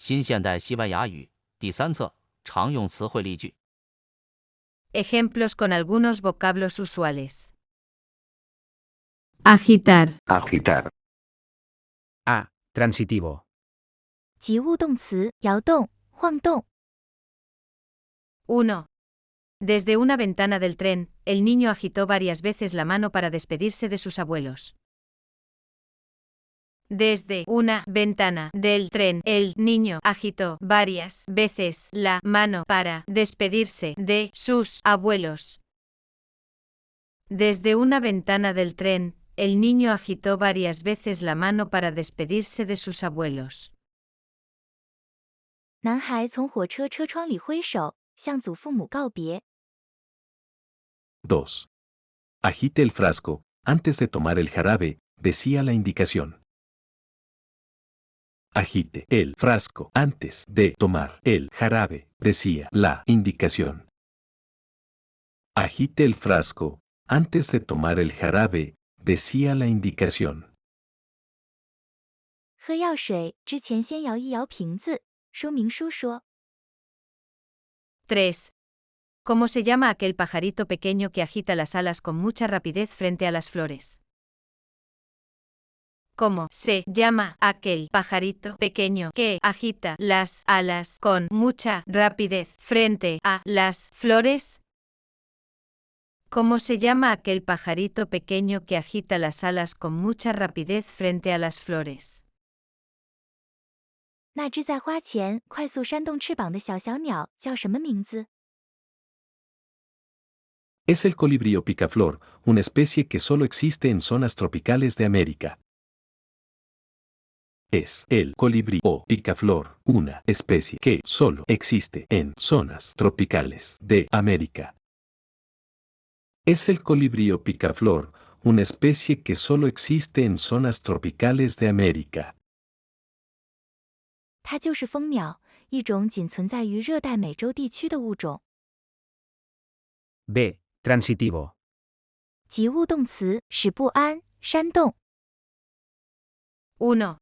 新现代西班牙语第3册常用词汇例句。 Ejemplos con algunos vocablos usuales. Agitar. Agitar. A. Transitivo. 及物动词摇动、晃动。 1. Desde una ventana del tren, el niño agitó varias veces la mano para despedirse de sus abuelos. Desde una ventana del tren, el niño agitó varias veces la mano para despedirse de sus abuelos. Desde una ventana del tren, el niño agitó varias veces la mano para despedirse de sus abuelos. 男孩从火车车窗里挥手，向祖父母告别。 2. Agite el frasco, antes de tomar el jarabe, decía la indicación. Agite el frasco antes de tomar el jarabe, decía la indicación. Agite el frasco antes de tomar el jarabe, decía la indicación. 喝药水之前先摇一摇瓶子，说明书说。 3. ¿Cómo se llama aquel pajarito pequeño que agita las alas con mucha rapidez frente a las flores? ¿Cómo se llama aquel pajarito pequeño que agita las alas con mucha rapidez frente a las flores? ¿Cómo se llama aquel pajarito pequeño que agita las alas con mucha rapidez frente a las flores? 那只在花前快速扇动翅膀的小鸟叫什么名字？ Es el colibrí picaflor, una especie que solo existe en zonas tropicales de América. Es el colibrí o picaflor, una especie que solo existe en zonas tropicales de América. Es el colibrí picaflor, una especie que solo existe en zonas tropicales de América. 它就是蜂鸟，一种仅存在于热带美洲地区的物种。 B. Transitivo. 及物动词使不安、煽动。 1.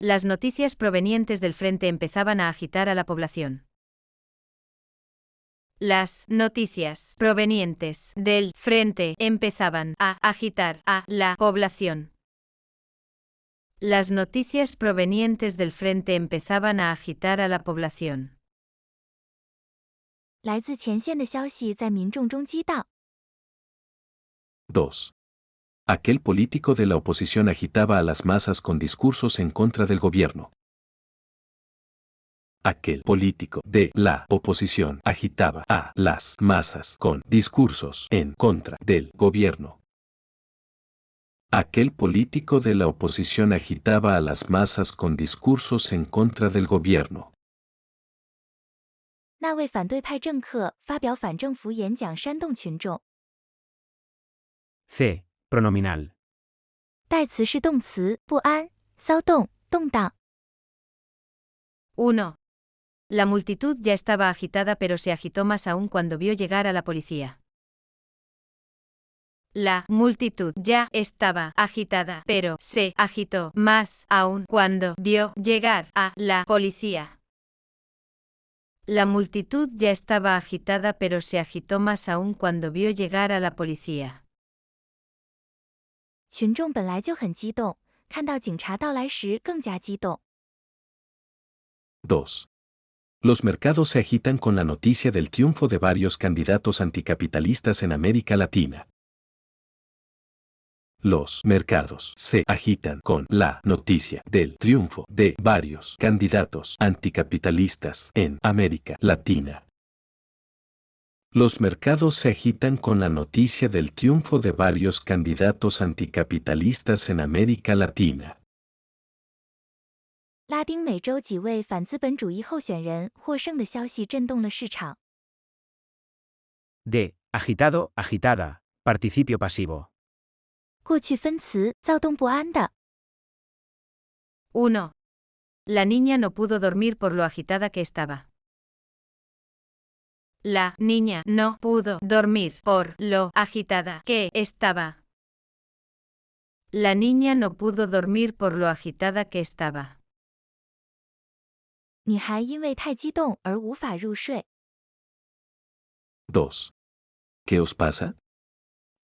Las noticias provenientes del frente empezaban a agitar a la población. Las noticias provenientes del frente empezaban a agitar a la población. Las noticias provenientes del frente empezaban a agitar a la población. 来自前线的消息在民众中激荡。 2. Aquel político de la oposición agitaba a las masas con discursos en contra del gobierno. Aquel político de la oposición agitaba a las masas con discursos en contra del gobierno. Aquel político de la oposición agitaba a las masas con discursos en contra del gobierno. 那位反对派政客发表反政府演讲，煽动群众。 C. Pronominal. 代词是动词不安、骚动、动荡。 1. La multitud ya estaba agitada pero se agitó más aún cuando vio llegar a la policía. La multitud ya estaba agitada pero se agitó más aún cuando vio llegar a la policía. La multitud ya estaba agitada pero se agitó más aún cuando vio llegar a la policía. 群众本来就很激动，看到警察到来时更加激动。 2. Los mercados se agitan con la noticia del triunfo de varios candidatos anticapitalistas en América Latina. Los mercados se agitan con la noticia del triunfo de varios candidatos anticapitalistas en América Latina. Los mercados se agitan con la noticia del triunfo de varios candidatos anticapitalistas en América Latina. 拉丁美洲几位反资本主义候选人获胜的消息震动了市场。 D. Agitado, agitada. Participio pasivo. 过去分词躁动不安的。 1. La niña no pudo dormir por lo agitada que estaba. La niña no pudo dormir por lo agitada que estaba. La niña no pudo dormir por lo agitada que estaba. 你还因为太激动而无法入睡。2. ¿Qué os pasa?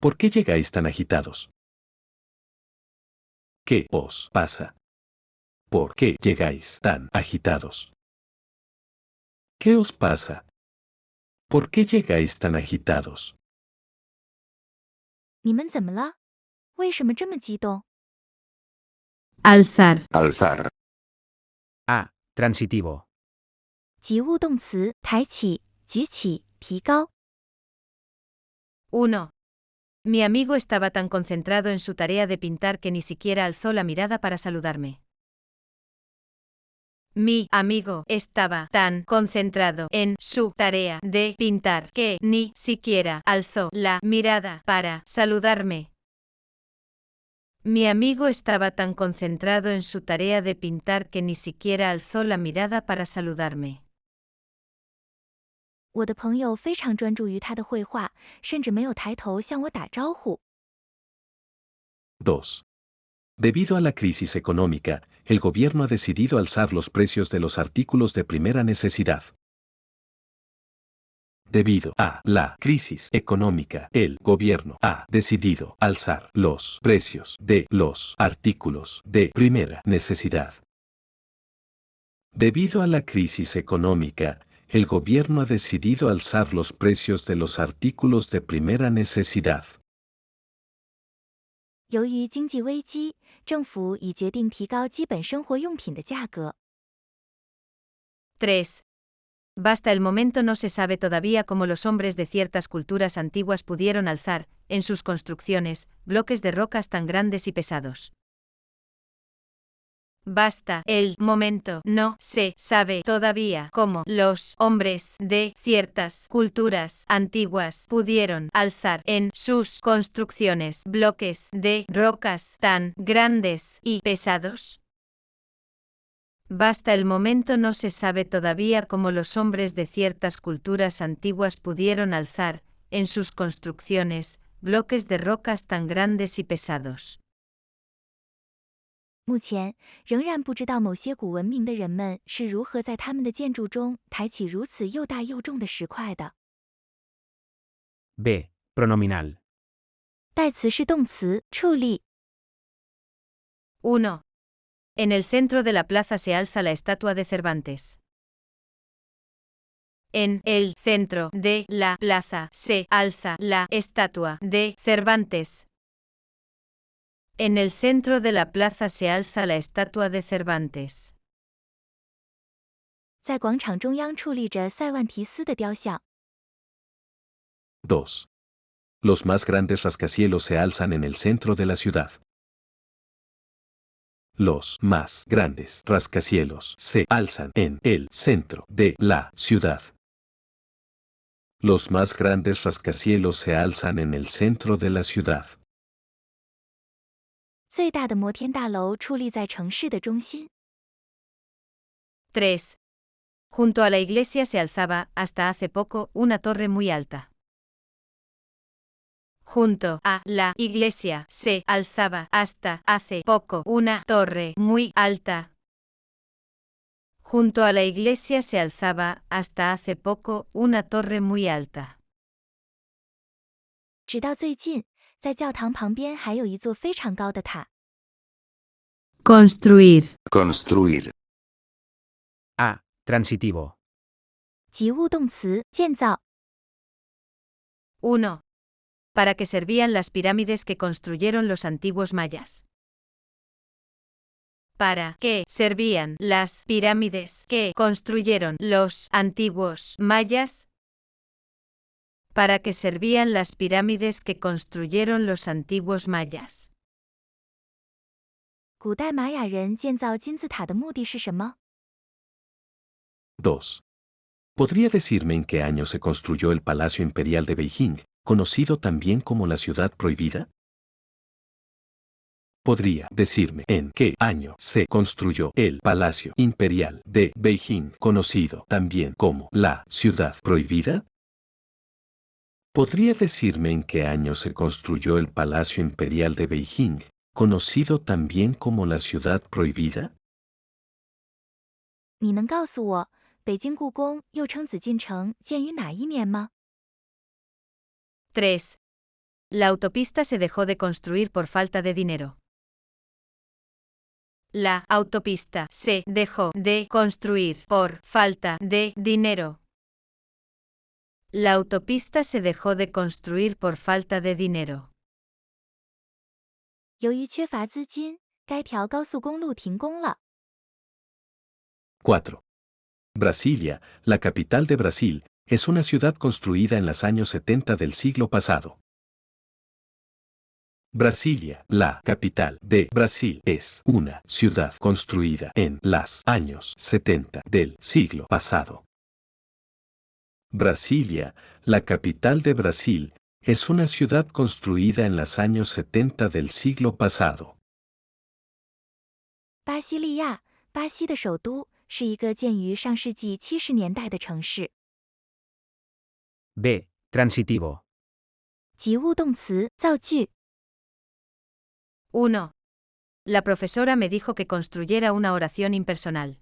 ¿Por qué llegáis tan agitados? ¿Qué os pasa? ¿Por qué llegáis tan agitados? ¿Qué os pasa? ¿Por qué llegáis tan agitados? 你们怎么了？为什么这么激动？ Alzar. Alzar. A. Transitivo. 及物动词抬起、举起、提高。 1. Mi amigo estaba tan concentrado en su tarea de pintar que ni siquiera alzó la mirada para saludarme. Mi amigo estaba tan concentrado en su tarea de pintar que ni siquiera alzó la mirada para saludarme. Mi amigo estaba tan concentrado en su tarea de pintar que ni siquiera alzó la mirada para saludarme. 我的朋友非常专注于他的绘画，甚至没有抬头向我打招呼。 2. Debido a la crisis económica, el gobierno ha decidido alzar los precios de los artículos de primera necesidad. Debido a la crisis económica, el gobierno ha decidido alzar los precios de los artículos de primera necesidad. Debido a la crisis económica, el gobierno ha decidido alzar los precios de los artículos de primera necesidad. 由于经济危机，政府已决定提高基本生活用品的价格。 3. Basta el momento no se sabe todavía cómo los hombres de ciertas culturas antiguas pudieron alzar, en sus construcciones, bloques de rocas tan grandes y pesados. Basta el momento no se sabe todavía cómo los hombres de ciertas culturas antiguas pudieron alzar en sus construcciones bloques de rocas tan grandes y pesados. Basta el momento no se sabe todavía cómo los hombres de ciertas culturas antiguas pudieron alzar, en sus construcciones, bloques de rocas tan grandes y pesados. 目前仍然不知道某些古文明的人们是如何在他们的建筑中抬起如此又大又重的石块的。 B. Pronominal. 代词是动词，处理。 1. En el centro de la plaza se alza la estatua de Cervantes. En el centro de la plaza se alza la estatua de Cervantes. En el centro de la plaza se alza la estatua de Cervantes. 在广场中央矗立着塞万提斯的雕像。 2. Los más grandes rascacielos se alzan en el centro de la ciudad. Los más grandes rascacielos se alzan en el centro de la ciudad. Los más grandes rascacielos se alzan en el centro de la ciudad. 最大的摩天大楼矗立在城市的中心。 3. Junto a la iglesia se alzaba, hasta hace poco, una torre muy alta. Junto a la iglesia se alzaba, hasta hace poco, una torre muy alta. Junto a la iglesia se alzaba, hasta hace poco, una torre muy alta. 直到最近，在教堂旁边还有一座非常高的塔。 Construir. Construir. A. Transitivo. 及物动词，建造。 1. ¿Para qué servían las pirámides que construyeron los antiguos mayas? ¿Para qué servían las pirámides que construyeron los antiguos mayas? ¿Para qué servían las pirámides que construyeron los antiguos mayas? 古代玛雅人建造金字塔的目的是什么？ 2. ¿Podría decirme en qué año se construyó el Palacio Imperial de Beijing, conocido también como la Ciudad Prohibida? ¿Podría decirme en qué año se construyó el Palacio Imperial de Beijing, conocido también como la Ciudad Prohibida? ¿Podría decirme en qué año se construyó el Palacio Imperial de Beijing, conocido también como la Ciudad Prohibida? 你能告诉我，北京故宫又称紫禁城建于哪一年吗？ 3. La autopista se dejó de construir por falta de dinero. La autopista se dejó de construir por falta de dinero. La autopista se dejó de construir por falta de dinero. 由于缺乏资金，该条高速公路停工了。 4. Brasilia, la capital de Brasil, es una ciudad construida en los años 70 del siglo pasado. Brasilia, la capital de Brasil, es una ciudad construida en los años 70 del siglo pasado. Brasilia, la capital de Brasil, es una ciudad construida en los años 70 del siglo pasado. 巴西利亚，巴西的首都，是一个建于上世纪70年代的城市。 B. Transitivo. 及物动词造句。 1. La profesora me dijo que construyera una oración impersonal.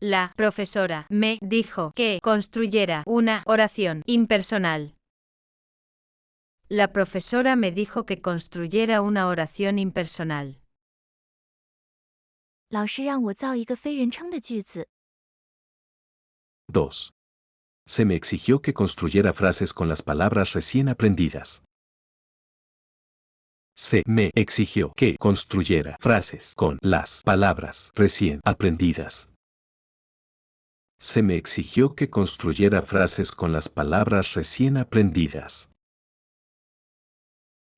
La profesora me dijo que construyera una oración impersonal. La profesora me dijo que construyera una oración impersonal. 老师让我造一个非人称的句子。 2. Se me exigió que construyera frases con las palabras recién aprendidas. Se me exigió que construyera frases con las palabras recién aprendidas. Se me exigió que construyera frases con las palabras recién aprendidas.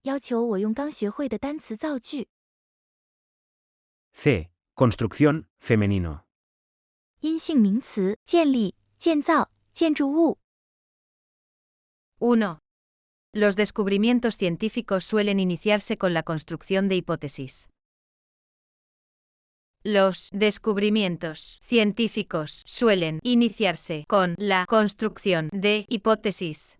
要求我用刚学会的单词造句。 C. Construcción, femenino. 阴性名词建立、建造、建筑物。 1. Los descubrimientos científicos suelen iniciarse con la construcción de hipótesis. Los descubrimientos científicos suelen iniciarse con la construcción de hipótesis.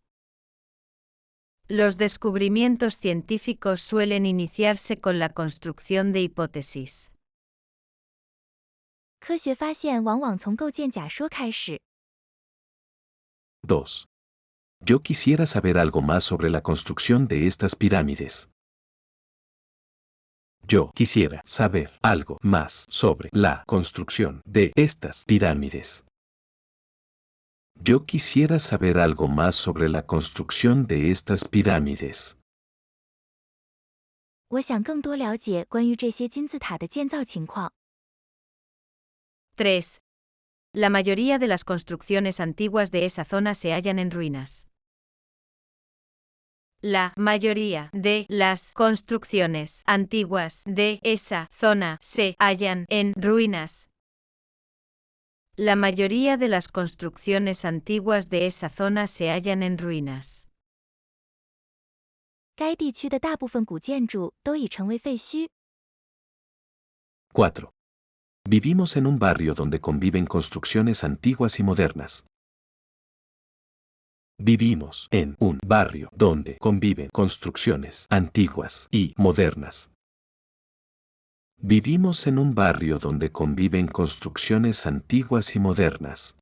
Los descubrimientos científicos suelen iniciarse con la construcción de hipótesis. 科学发现往往从构建假说开始。 2. Yo quisiera saber algo más sobre la construcción de estas pirámides. Yo quisiera saber algo más sobre la construcción de estas pirámides. Yo quisiera saber algo más sobre la construcción de estas pirámides. 我想更多了解关于这些金字塔的建造情况。 3. La mayoría de las construcciones antiguas de esa zona se hallan en ruinas. La mayoría de las construcciones antiguas de esa zona se hallan en ruinas. La mayoría de las construcciones antiguas de esa zona se hallan en ruinas. 该地区的大部分古建筑都已成为废墟。 4. Vivimos en un barrio donde conviven construcciones antiguas y modernas. Vivimos en un barrio donde conviven construcciones antiguas y modernas. Vivimos en un barrio donde conviven construcciones antiguas y modernas.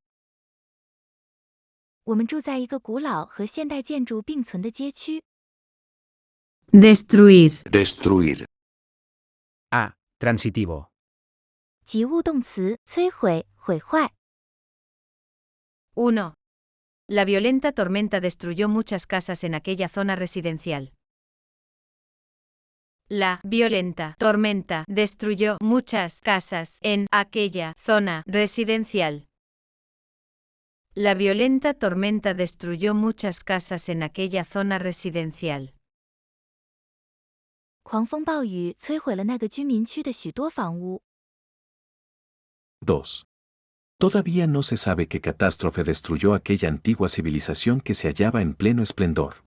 我们住在一个古老和现代建筑并存的街区。 Destruir. Destruir. A. Transitivo. 及物动词摧毁、毁坏。 1. La violenta tormenta destruyó muchas casas en aquella zona residencial. La violenta tormenta destruyó muchas casas en aquella zona residencial. La violenta tormenta destruyó muchas casas en aquella zona residencial. 狂风暴雨摧毁了那个居民区的许多房屋。 2. Todavía no se sabe qué catástrofe destruyó aquella antigua civilización que se hallaba en pleno esplendor.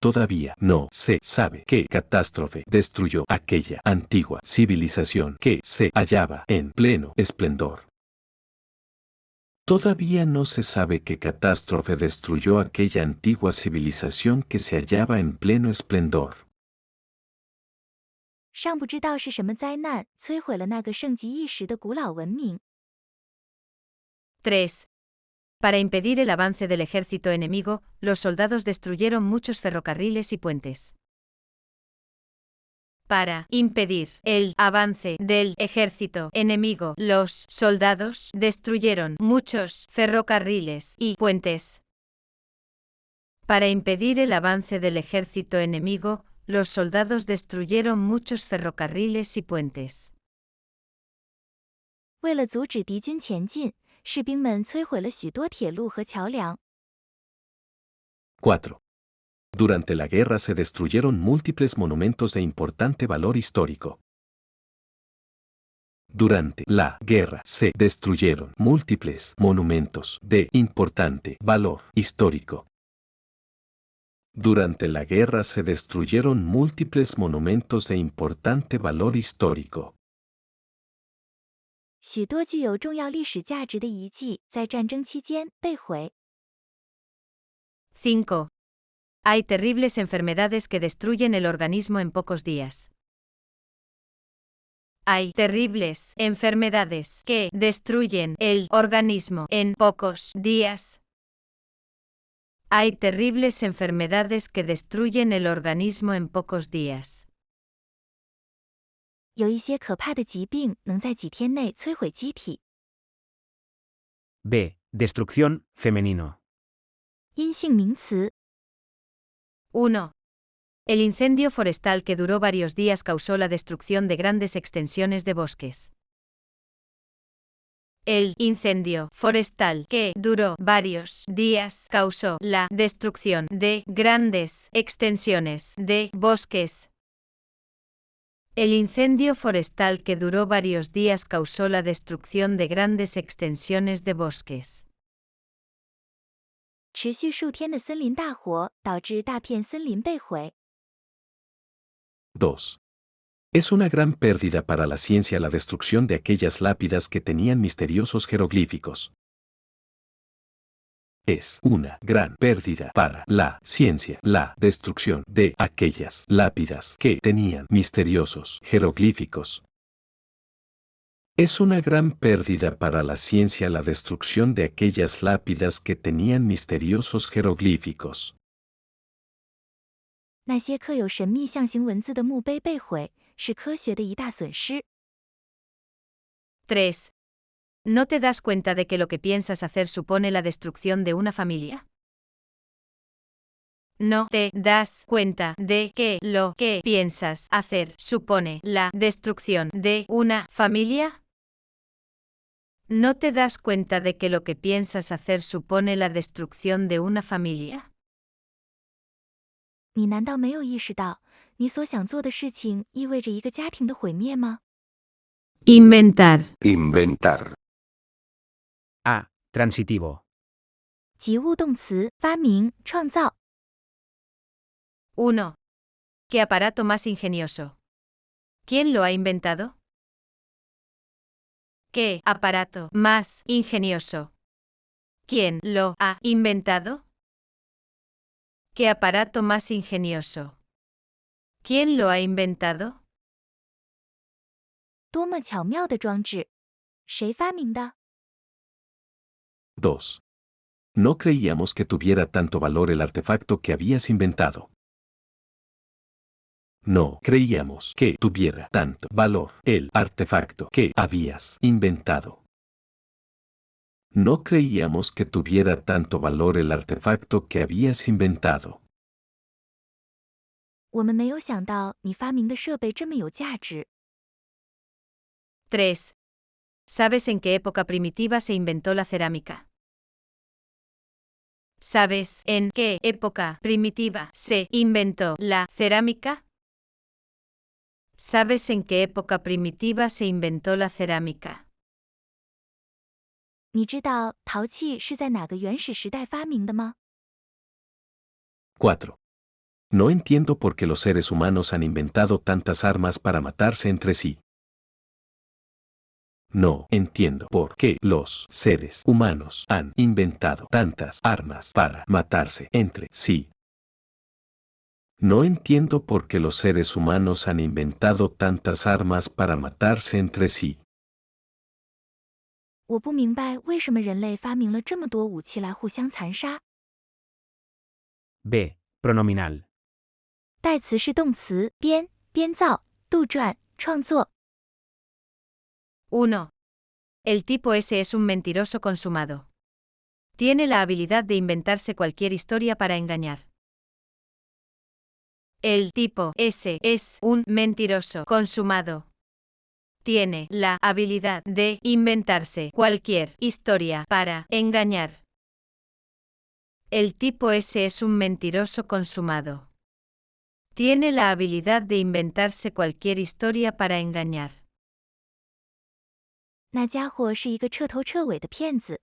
Todavía no se sabe qué catástrofe destruyó aquella antigua civilización que se hallaba en pleno esplendor. Todavía no se sabe qué catástrofe destruyó aquella antigua civilización que se hallaba en pleno esplendor. 尚不知道是什么灾难摧毁了那个盛极一时的古老文明。3. Para impedir el avance del ejército enemigo, los soldados destruyeron muchos ferrocarriles y puentes. Para impedir el avance del ejército enemigo, los soldados destruyeron muchos ferrocarriles y puentes. Para impedir el avance del ejército enemigo, los soldados destruyeron muchos ferrocarriles y puentes. 为了阻止敌军前进，士兵们摧毁了许多铁路和桥梁。4. Durante la guerra se destruyeron múltiples monumentos de importante valor histórico. Durante la guerra se destruyeron múltiples monumentos de importante valor histórico. Durante la guerra se destruyeron múltiples monumentos de importante valor histórico. 许多具有重要历史价值的遗迹在战争期间被毁。5. Hay terribles enfermedades que destruyen el organismo en pocos días. Hay terribles enfermedades que destruyen el organismo en pocos días. Hay terribles enfermedades que destruyen el organismo en pocos días. 有一些可怕的疾病能在几天内摧毁机体。 B. Destrucción, femenino. 阴性名词 1. El incendio forestal que duró varios días causó la destrucción de grandes extensiones de bosques. El incendio forestal que duró varios días causó la destrucción de grandes extensiones de bosques. El incendio forestal que duró varios días causó la destrucción de grandes extensiones de bosques. 持续数天的森林大火导致大片森林被毁。 2. Es una gran pérdida para la ciencia la destrucción de aquellas lápidas que tenían misteriosos jeroglíficos. Es una gran pérdida para la ciencia la destrucción de aquellas lápidas que tenían misteriosos jeroglíficos. Es una gran pérdida para la ciencia la destrucción de aquellas lápidas que tenían misteriosos jeroglíficos. 那些刻有神秘象形文字的墓碑被毁，是科学的一大损失。 3. ¿No te das cuenta de que lo que piensas hacer supone la destrucción de una familia? ¿No te das cuenta de que lo que piensas hacer supone la destrucción de una familia? ¿No te das cuenta de que lo que piensas hacer supone la destrucción de una familia? 你难道没有意识到，你所想做的事情意味着一个家庭的毁灭吗？ Inventar. Inventar. A. Transitivo. 及物动词，发明、创造。 1. ¿Qué aparato más ingenioso? ¿Quién lo ha inventado? ¿Qué aparato más ingenioso? ¿Quién lo ha inventado? ¿Qué aparato más ingenioso? ¿Quién lo ha inventado? 多么巧妙的装置！谁发明的？ 2. No creíamos que tuviera tanto valor el artefacto que habías inventado. No creíamos que tuviera tanto valor el artefacto que habías inventado. No creíamos que tuviera tanto valor el artefacto que habías inventado. 我们没有想到你发明的设备这么有价值。 3. ¿Sabes en qué época primitiva se inventó la cerámica? ¿Sabes en qué época primitiva se inventó la cerámica? ¿Sabes en qué época primitiva se inventó la cerámica? 你知道陶器是在哪个原始时代发明的吗？ 4. No entiendo por qué los seres humanos han inventado tantas armas para matarse entre sí. No entiendo por qué los seres humanos han inventado tantas armas para matarse entre sí. No entiendo por qué los seres humanos han inventado tantas armas para matarse entre sí. 我不明白为什么人类发明了这么多武器来互相残杀。 B. Pronominal. 代词是动词编、编造、杜撰、创作。 1. El tipo ese es un mentiroso consumado. Tiene la habilidad de inventarse cualquier historia para engañar. El tipo ese es un mentiroso consumado. Tiene la habilidad de inventarse cualquier historia para engañar. El tipo ese es un mentiroso consumado. Tiene la habilidad de inventarse cualquier historia para engañar. 那家伙是一个彻头彻尾的骗子，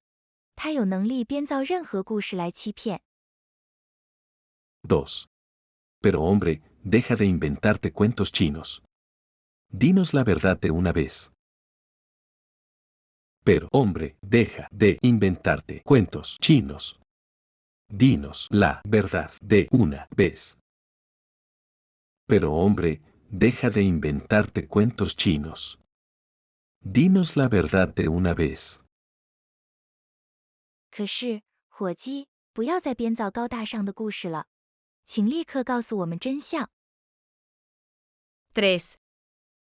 他有能力编造任何故事来欺骗。 2. Pero hombre, deja de inventarte cuentos chinos. Dinos la verdad de una vez. Pero hombre, deja de inventarte cuentos chinos. Dinos la verdad de una vez. Pero hombre, deja de inventarte cuentos chinos. Dinos la verdad de una vez. 可是，伙计，不要再编造高大上的故事了，请立刻告诉我们真相。 3.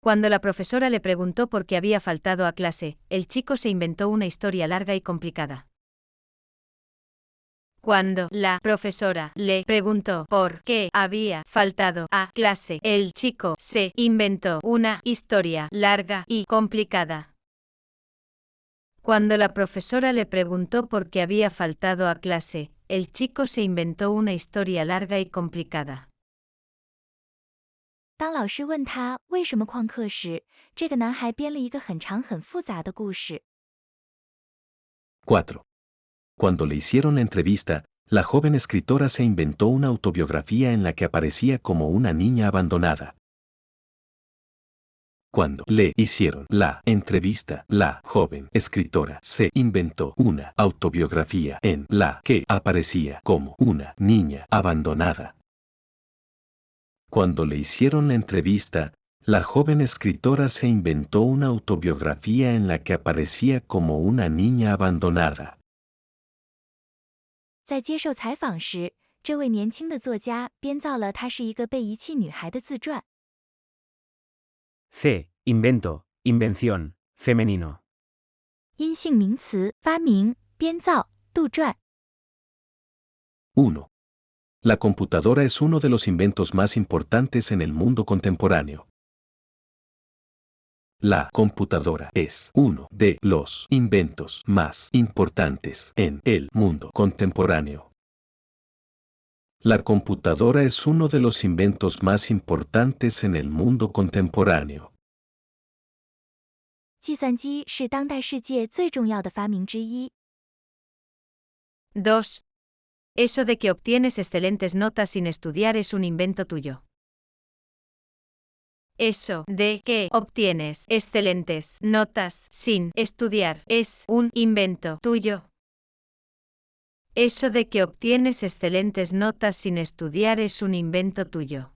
Cuando la profesora le preguntó por qué había faltado a clase, el chico se inventó una historia larga y complicada. Cuando la profesora le preguntó por qué había faltado a clase, el chico se inventó una historia larga y complicada. Cuando la profesora le preguntó por qué había faltado a clase, el chico se inventó una historia larga y complicada. 当老师问他为什么旷课时，这个男孩编了一个很长很复杂的故事。 4. Cuando le hicieron la entrevista, la joven escritora se inventó una autobiografía en la que aparecía como una niña abandonada. Cuando le hicieron la entrevista, la joven escritora se inventó una autobiografía en la que aparecía como una niña abandonada. Cuando le hicieron la entrevista, la joven escritora se inventó una autobiografía en la que aparecía como una niña abandonada. 在接受采访时，这位年轻的作家编造了她是一个被遗弃女孩的自传。 C. Invento, invención, femenino. 阴性名词发明、编造、杜撰。 1. La computadora es uno de los inventos más importantes en el mundo contemporáneo. La computadora es uno de los inventos más importantes en el mundo contemporáneo. La computadora es uno de los inventos más importantes en el mundo contemporáneo. 计算机是当代世界最重要的发明之一。 2. Eso de que obtienes excelentes notas sin estudiar es un invento tuyo. Eso de que obtienes excelentes notas sin estudiar es un invento tuyo. Eso de que obtienes excelentes notas sin estudiar es un invento tuyo.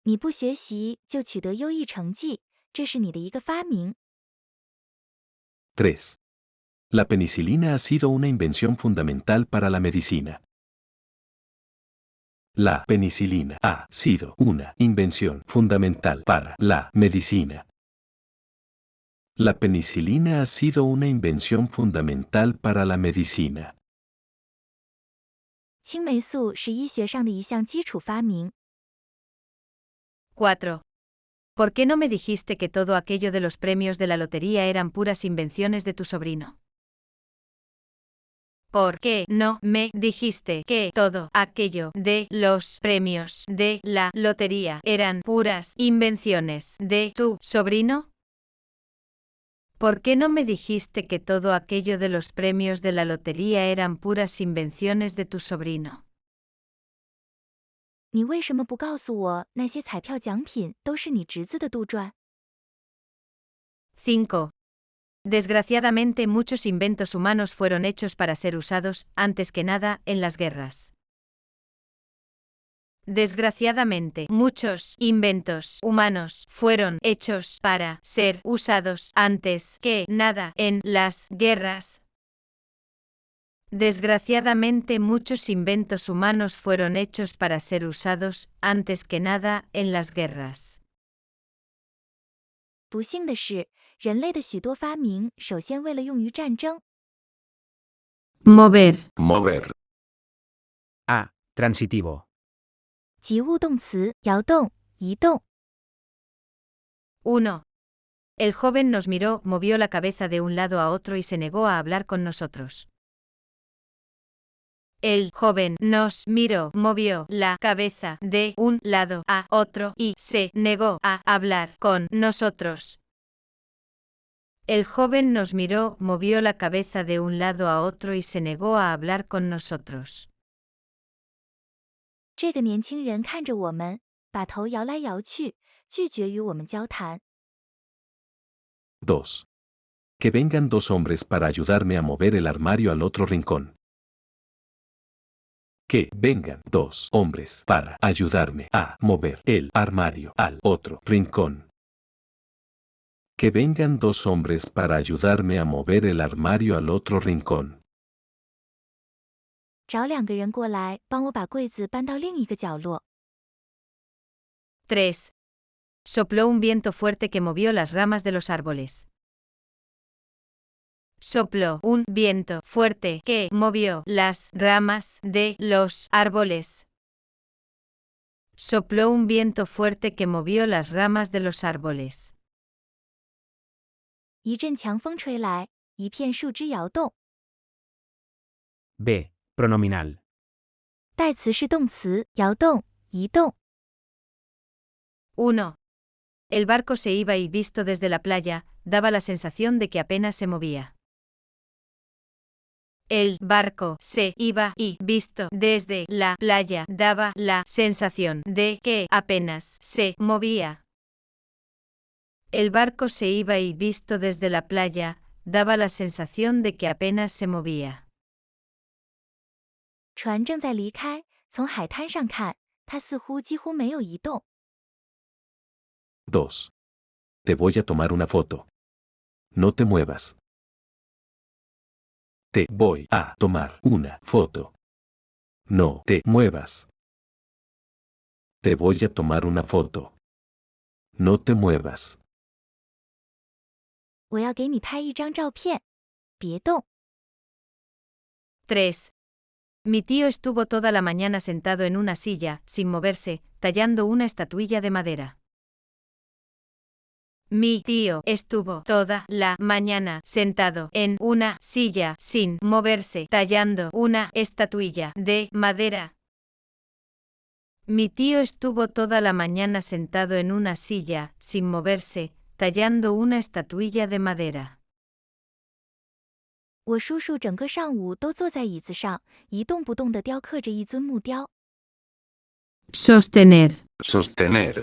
你不学习就取得优异成绩，这是你的一个发明。 3. La penicilina ha sido una invención fundamental para la medicina. La penicilina ha sido una invención fundamental para la medicina. La penicilina ha sido una invención fundamental para la medicina. 青霉素是医学上的一项基础发明。 4. ¿Por qué no me dijiste que todo aquello de los premios de la lotería eran puras invenciones de tu sobrino? ¿Por qué no me dijiste que todo aquello de los premios de la lotería eran puras invenciones de tu sobrino? ¿Por qué no me dijiste que todo aquello de los premios de la lotería eran puras invenciones de tu sobrino? 你为什么不告诉我那些彩票奖品都是你侄子的杜撰？ 5. Desgraciadamente muchos inventos humanos fueron hechos para ser usados, antes que nada, en las guerras. Desgraciadamente, muchos inventos humanos fueron hechos para ser usados antes que nada en las guerras. Desgraciadamente, muchos inventos humanos fueron hechos para ser usados antes que nada en las guerras. 不幸的是，人类的许多发明首先为了用于战争。 Mover. Mover. A. Transitivo. 及物动词，摇动、移动。 1. El joven nos miró, movió la cabeza de un lado a otro y se negó a hablar con nosotros. El joven nos miró, movió la cabeza de un lado a otro y se negó a hablar con nosotros. El joven nos miró, movió la cabeza de un lado a otro y se negó a hablar con nosotros. 这个年轻人看着我们，把头摇来摇去，拒绝与我们交谈。 2. Que vengan 2 hombres para ayudarme a mover el armario al otro rincón. Que vengan 2 hombres para ayudarme a mover el armario al otro rincón. Que vengan 2 hombres para ayudarme a mover el armario al otro rincón. 找2个人过来，帮我把柜子搬到另一个角落。 3. Sopló un viento fuerte que movió las ramas de los árboles. Sopló un viento fuerte que movió las ramas de los árboles. Sopló un viento fuerte que movió las ramas de los árboles. 一阵强风吹来，一片树枝摇动。 B. Pronominal. 代词是动词，摇动、移动。 1. El barco se iba y visto desde la playa, daba la sensación de que apenas se movía. El barco se iba y visto desde la playa daba la sensación de que apenas se movía. El barco se iba y visto desde la playa daba la sensación de que apenas se movía. 船正在离开，从海滩上看，它似乎几乎没有移动。 2. Te voy a tomar una foto. No te muevas. Te voy a tomar una foto. No te muevas. Te voy a tomar una foto. No te muevas. 我要给你拍一张照片，别动。 3. Mi tío estuvo toda la mañana sentado en una silla, sin moverse, tallando una estatuilla de madera. Mi tío estuvo toda la mañana sentado en una silla, sin moverse, tallando una estatuilla de madera. Mi tío estuvo toda la mañana sentado en una silla, sin moverse, tallando una estatuilla de madera. 我叔叔整个上午都坐在椅子上，一动不动地雕刻着一尊木雕。 Sostener. Sostener.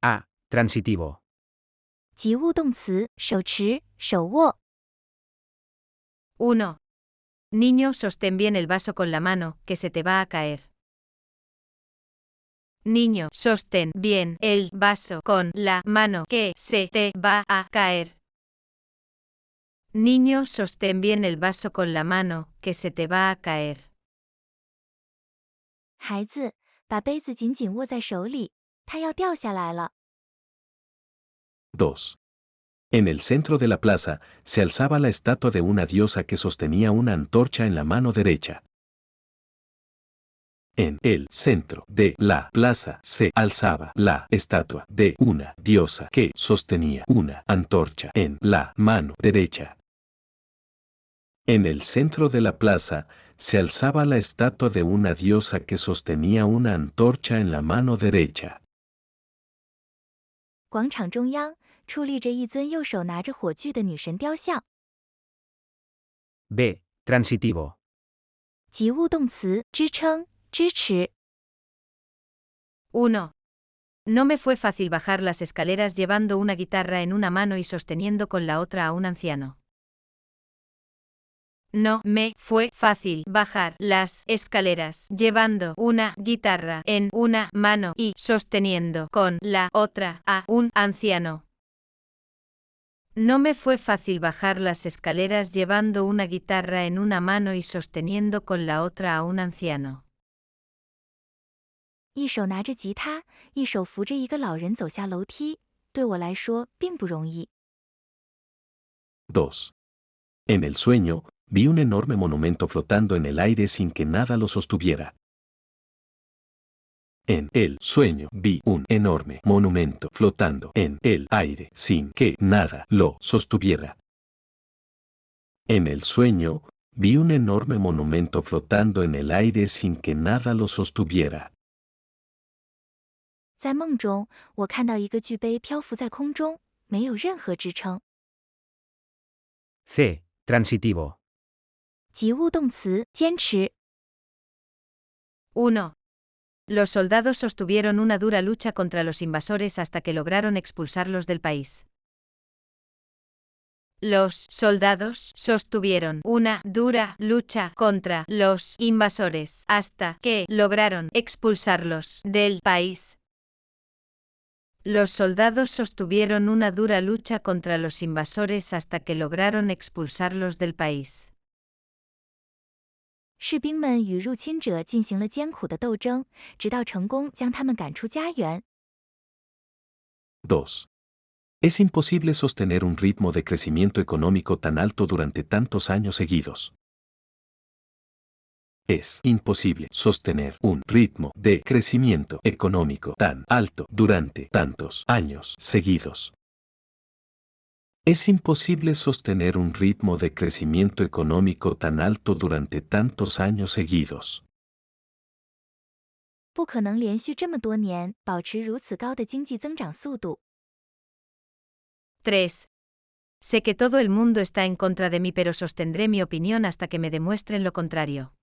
A. Transitivo. 及物动词，手持、手握。 1. Niño, sostén bien el vaso con la mano, que se te va a caer. Niño, sostén bien el vaso con la mano, que se te va a caer. Niño, sostén bien el vaso con la mano, que se te va a caer. 孩子，把杯子紧紧握在手里，它要掉下来了。 2. En el centro de la plaza se alzaba la estatua de una diosa que sostenía una antorcha en la mano derecha. En el centro de la plaza se alzaba la estatua de una diosa que sostenía una antorcha en la mano derecha. En el centro de la plaza se alzaba la estatua de una diosa que sostenía una antorcha en la mano derecha. 广场中央矗立着一尊右手拿着火炬的女神雕像。 B. Transitivo. 及物动词，支撑、支持。 1. No me fue fácil bajar las escaleras llevando una guitarra en una mano y sosteniendo con la otra a un anciano. No me fue fácil bajar las escaleras llevando una guitarra en una mano y sosteniendo con la otra a un anciano. No me fue fácil bajar las escaleras llevando una guitarra en una mano y sosteniendo con la otra a un anciano. 一手拿着吉他，一手扶着一个老人走下楼梯，对我来说并不容易。2. En el sueño, vi un enorme monumento flotando en el aire sin que nada lo sostuviera. En el sueño vi un enorme monumento flotando en el aire sin que nada lo sostuviera. En el sueño, vi un enorme monumento flotando en el aire sin que nada lo sostuviera. 在梦中，我看到一个巨碑漂浮在空中，没有任何支撑。 C. Transitivo. 及物动词坚持。 1. Los soldados sostuvieron una dura lucha contra los invasores hasta que lograron expulsarlos del país. Los soldados sostuvieron una dura lucha contra los invasores hasta que lograron expulsarlos del país. Los soldados sostuvieron una dura lucha contra los invasores hasta que lograron expulsarlos del país. 士兵们与入侵者进行了艰苦的斗争，直到成功将他们赶出家园。 2. Es imposible sostener un ritmo de crecimiento económico tan alto durante tantos años seguidos. Es imposible sostener un ritmo de crecimiento económico tan alto durante tantos años seguidos. Es imposible sostener un ritmo de crecimiento económico tan alto durante tantos años seguidos. 不可能连续这么多年保持如此高的经济增长速度。 3. Sé que todo el mundo está en contra de mí, pero sostendré mi opinión hasta que me demuestren lo contrario.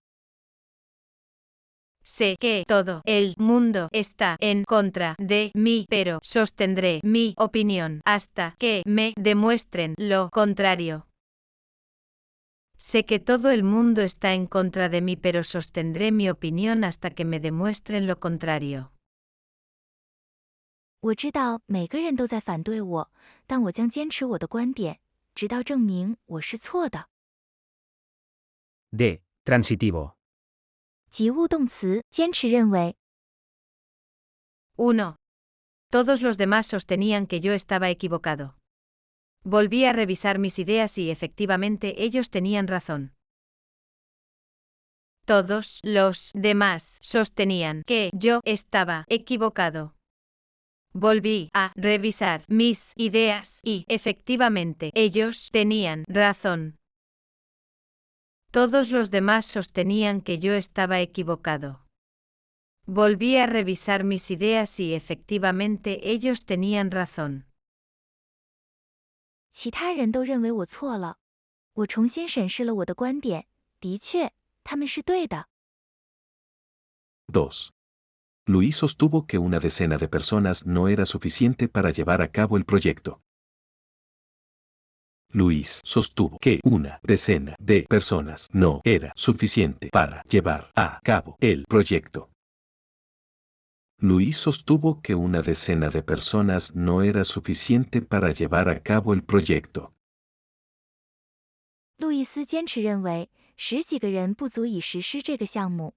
Sé que todo el mundo está en contra de mí, pero sostendré mi opinión hasta que me demuestren lo contrario. Sé que todo el mundo está en contra de mí, pero sostendré mi opinión hasta que me demuestren lo contrario. 我知道每个人都在反对我，但我将坚持我的观点，直到证明我是错的。 D. Transitivo. 及物动词坚持认为。 1. Todos los demás sostenían que yo estaba equivocado. Volví a revisar mis ideas y efectivamente ellos tenían razón. Todos los demás sostenían que yo estaba equivocado. Volví a revisar mis ideas y efectivamente ellos tenían razón. Todos los demás sostenían que yo estaba equivocado. Volví a revisar mis ideas y efectivamente ellos tenían razón. 其他人都认为我错了。我重新审视了我的观点，的确，他们是对的。 2. Luis sostuvo que una decena de personas no era suficiente para llevar a cabo el proyecto. Luis sostuvo que una decena de personas no era suficiente para llevar a cabo el proyecto. Luis sostuvo que una decena de personas no era suficiente para llevar a cabo el proyecto. 路易斯坚持认为，10几个人不足以实施这个项目。